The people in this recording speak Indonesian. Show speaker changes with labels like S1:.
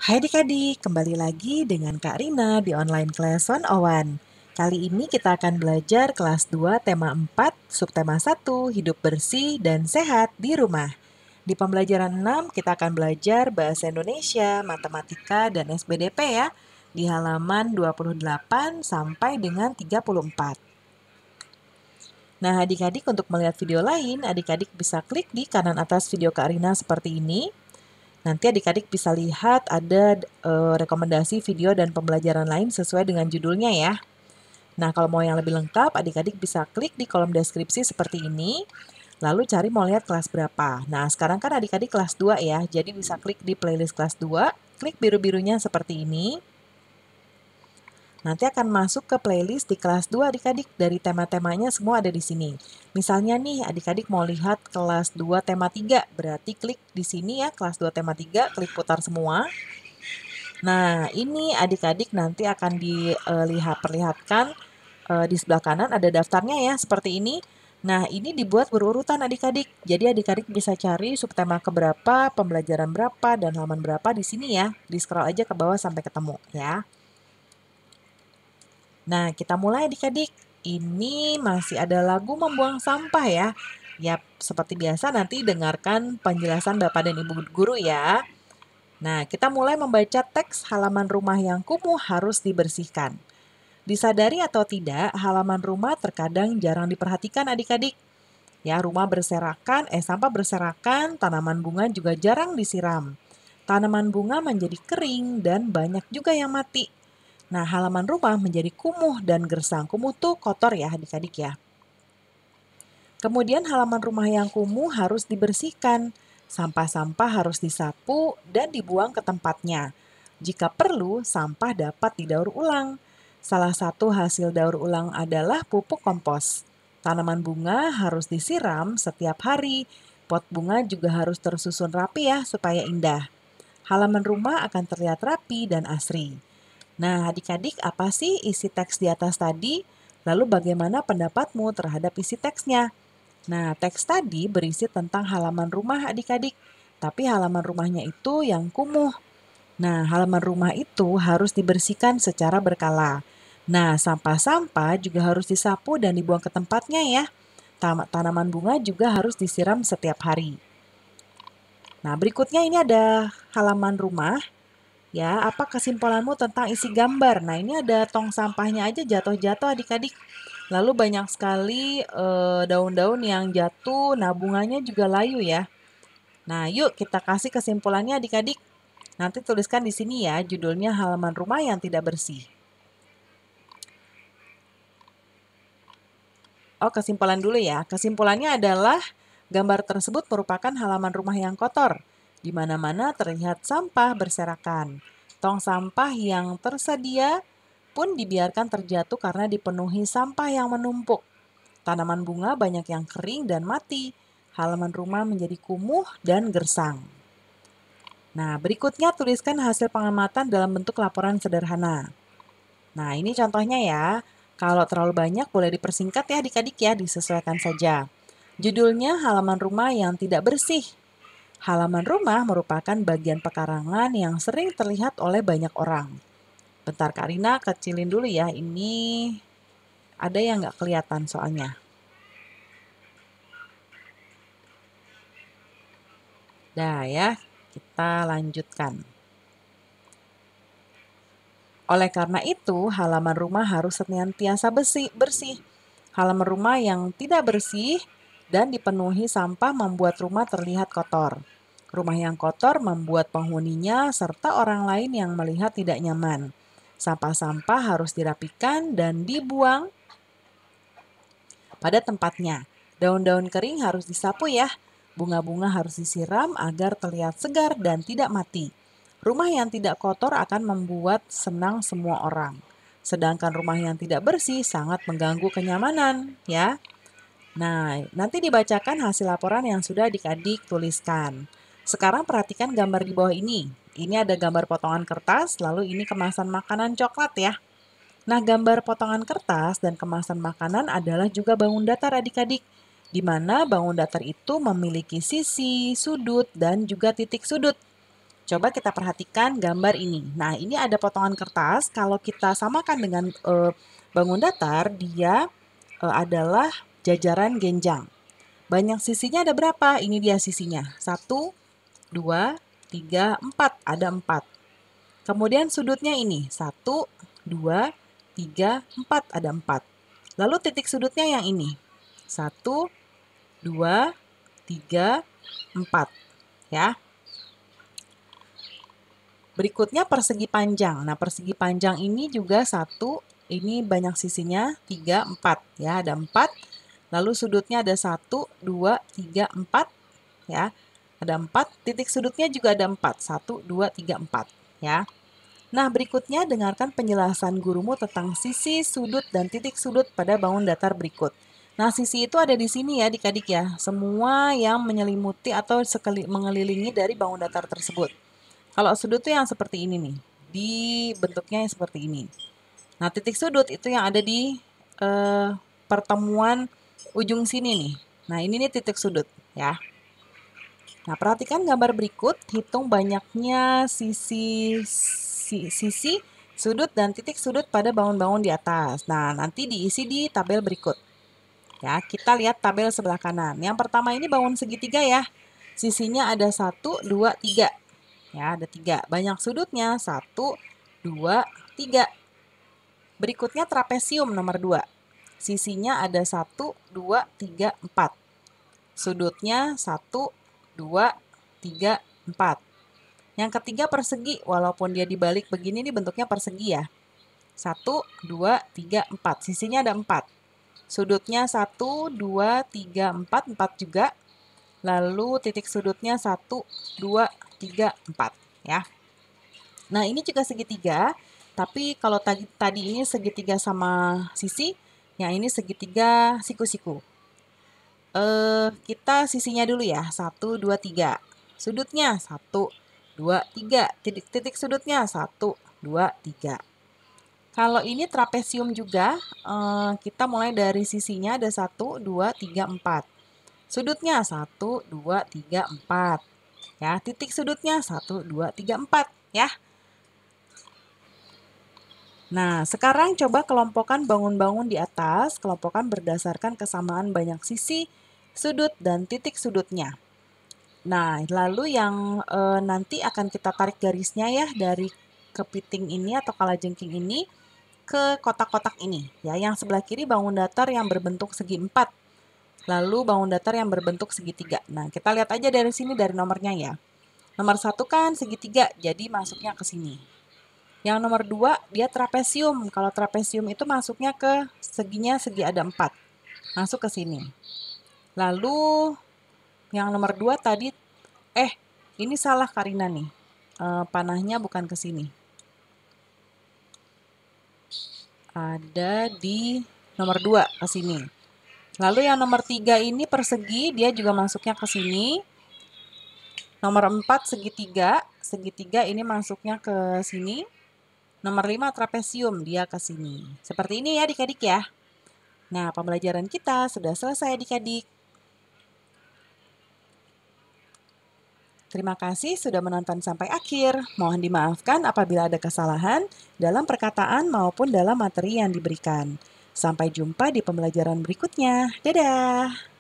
S1: Hai adik-adik, kembali lagi dengan Kak Rina di online class 101. Kali ini kita akan belajar kelas 2 tema 4, subtema 1, hidup bersih dan sehat di rumah. Di pembelajaran 6 kita akan belajar bahasa Indonesia, matematika, dan SBDP ya, di halaman 28 sampai dengan 34. Nah, adik-adik untuk melihat video lain, adik-adik bisa klik di kanan atas video Kak Rina seperti ini. Nanti adik-adik bisa lihat ada rekomendasi video dan pembelajaran lain sesuai dengan judulnya ya. Nah, kalau mau yang lebih lengkap, adik-adik bisa klik di kolom deskripsi seperti ini, lalu cari mau lihat kelas berapa. Nah, sekarang kan adik-adik kelas 2 ya, jadi bisa klik di playlist kelas 2, klik biru-birunya seperti ini. Nanti akan masuk ke playlist di kelas 2 adik-adik, dari tema-temanya semua ada di sini. Misalnya nih, adik-adik mau lihat kelas 2 tema 3, berarti klik di sini ya, kelas 2 tema 3, klik putar semua. Nah, ini adik-adik nanti akan diperlihatkan di sebelah kanan ada daftarnya ya, seperti ini. Nah, ini dibuat berurutan adik-adik. Jadi adik-adik bisa cari subtema keberapa, pembelajaran berapa, dan halaman berapa di sini ya. Di scroll aja ke bawah sampai ketemu ya. Nah, kita mulai adik-adik. Ini masih ada lagu membuang sampah ya. Ya, seperti biasa nanti dengarkan penjelasan Bapak dan Ibu guru ya. Nah, kita mulai membaca teks halaman rumah yang kumuh harus dibersihkan. Disadari atau tidak, halaman rumah terkadang jarang diperhatikan adik-adik. Ya, rumah berserakan, sampah berserakan, tanaman bunga juga jarang disiram. Tanaman bunga menjadi kering dan banyak juga yang mati. Nah, halaman rumah menjadi kumuh dan gersang. Kumuh tuh kotor ya adik-adik ya. Kemudian halaman rumah yang kumuh harus dibersihkan. Sampah-sampah harus disapu dan dibuang ke tempatnya. Jika perlu, sampah dapat didaur ulang. Salah satu hasil daur ulang adalah pupuk kompos. Tanaman bunga harus disiram setiap hari. Pot bunga juga harus tersusun rapi ya supaya indah. Halaman rumah akan terlihat rapi dan asri. Nah, adik-adik, apa sih isi teks di atas tadi? Lalu bagaimana pendapatmu terhadap isi teksnya? Nah, teks tadi berisi tentang halaman rumah adik-adik, tapi halaman rumahnya itu yang kumuh. Nah, halaman rumah itu harus dibersihkan secara berkala. Nah, sampah-sampah juga harus disapu dan dibuang ke tempatnya ya. Tanaman bunga juga harus disiram setiap hari. Nah, berikutnya ini ada halaman rumah. Ya, apa kesimpulanmu tentang isi gambar? Nah, ini ada tong sampahnya aja jatuh-jatuh adik-adik. Lalu banyak sekali daun-daun yang jatuh, nah bunganya juga layu ya. Nah, yuk kita kasih kesimpulannya adik-adik. Nanti tuliskan di sini ya, judulnya halaman rumah yang tidak bersih. Oh, kesimpulan dulu ya. Kesimpulannya adalah gambar tersebut merupakan halaman rumah yang kotor. Di mana-mana terlihat sampah berserakan. Tong sampah yang tersedia pun dibiarkan terjatuh karena dipenuhi sampah yang menumpuk. Tanaman bunga banyak yang kering dan mati. Halaman rumah menjadi kumuh dan gersang. Nah, berikutnya tuliskan hasil pengamatan dalam bentuk laporan sederhana. Nah, ini contohnya ya. Kalau terlalu banyak boleh dipersingkat ya adik-adik ya, disesuaikan saja. Judulnya halaman rumah yang tidak bersih. Halaman rumah merupakan bagian pekarangan yang sering terlihat oleh banyak orang. Bentar Kak Rina, kecilin dulu ya. Ini ada yang nggak kelihatan soalnya. Dah ya, kita lanjutkan. Oleh karena itu, halaman rumah harus senantiasa bersih. Halaman rumah yang tidak bersih dan dipenuhi sampah membuat rumah terlihat kotor. Rumah yang kotor membuat penghuninya serta orang lain yang melihat tidak nyaman. Sampah-sampah harus dirapikan dan dibuang pada tempatnya. Daun-daun kering harus disapu ya. Bunga-bunga harus disiram agar terlihat segar dan tidak mati. Rumah yang tidak kotor akan membuat senang semua orang. Sedangkan rumah yang tidak bersih sangat mengganggu kenyamanan, ya. Nah, nanti dibacakan hasil laporan yang sudah adik-adik tuliskan. Sekarang perhatikan gambar di bawah ini. Ini ada gambar potongan kertas, lalu ini kemasan makanan coklat ya. Nah, gambar potongan kertas dan kemasan makanan adalah juga bangun datar adik-adik, di mana bangun datar itu memiliki sisi, sudut, dan juga titik sudut. Coba kita perhatikan gambar ini. Nah, ini ada potongan kertas. Kalau kita samakan dengan bangun datar, dia adalah jajaran genjang. Banyak sisinya ada berapa? Ini dia sisinya. 1, 2, 3, 4. Ada 4. Kemudian sudutnya ini. 1, 2, 3, 4. Ada 4. Lalu titik sudutnya yang ini. 1, 2, 3, 4. Ya. Berikutnya persegi panjang. Nah, persegi panjang ini juga 1, ini banyak sisinya, 3, 4. Ya, ada 4. Lalu sudutnya ada 1, 2, 3, 4. Ya, ada 4. Titik sudutnya juga ada 4. 1, 2, 3, 4. Ya. Nah, berikutnya dengarkan penjelasan gurumu tentang sisi, sudut, dan titik sudut pada bangun datar berikut. Nah, sisi itu ada di sini ya, adik-adik ya. Semua yang menyelimuti atau mengelilingi dari bangun datar tersebut. Kalau sudut itu yang seperti ini nih, di bentuknya yang seperti ini. Nah, titik sudut itu yang ada di pertemuan ujung sini nih. Nah, ini nih titik sudut ya. Nah, perhatikan gambar berikut, hitung banyaknya sisi, sudut, dan titik sudut pada bangun-bangun di atas. Nah, nanti diisi di tabel berikut. Ya, kita lihat tabel sebelah kanan. Yang pertama ini bangun segitiga ya. Sisinya ada 1, 2, 3. Ya, ada 3. Banyak sudutnya, 1, 2, 3. Berikutnya trapesium nomor 2. Sisinya ada 1, 2, 3, 4. Sudutnya 1, 2, 3, 4. Yang ketiga persegi, walaupun dia dibalik begini, ini bentuknya persegi ya. 1, 2, 3, 4. Sisinya ada 4. Sudutnya 1, 2, 3, 4. 4 juga. Lalu titik sudutnya 1, 2, 3, 4 ya. Nah, ini juga segitiga, tapi kalau tadi ini segitiga sama sisi, yang ini segitiga siku-siku. Kita sisinya dulu ya, 1, 2, 3. Sudutnya 1, 2, 3. Titik sudutnya 1, 2, 3. Kalau ini trapesium juga, kita mulai dari sisinya ada 1, 2, 3, 4. Sudutnya 1, 2, 3, 4. Ya, titik sudutnya 1, 2, 3, 4 ya. Nah, sekarang coba kelompokkan bangun-bangun di atas, kelompokkan berdasarkan kesamaan banyak sisi, sudut, dan titik sudutnya. Nah, lalu yang nanti akan kita tarik garisnya ya dari kepiting ini atau kalajengking ini ke kotak-kotak ini. Ya, yang sebelah kiri bangun datar yang berbentuk segi 4. Lalu bangun datar yang berbentuk segitiga. Nah, kita lihat aja dari sini dari nomornya ya. Nomor 1 kan segitiga, jadi masuknya ke sini. Yang nomor 2, dia trapesium. Kalau trapesium itu masuknya ke seginya segi ada 4. Masuk ke sini. Lalu yang nomor 2 tadi, ini salah Karina nih. Panahnya bukan ke sini. Ada di nomor 2 ke sini. Lalu yang nomor 3 ini persegi, dia juga masuknya ke sini. Nomor 4 segitiga, segitiga ini masuknya ke sini. Nomor 5 trapesium, dia ke sini. Seperti ini ya adik-adik ya. Nah, pembelajaran kita sudah selesai adik-adik. Terima kasih sudah menonton sampai akhir. Mohon dimaafkan apabila ada kesalahan dalam perkataan maupun dalam materi yang diberikan. Sampai jumpa di pembelajaran berikutnya. Dadah!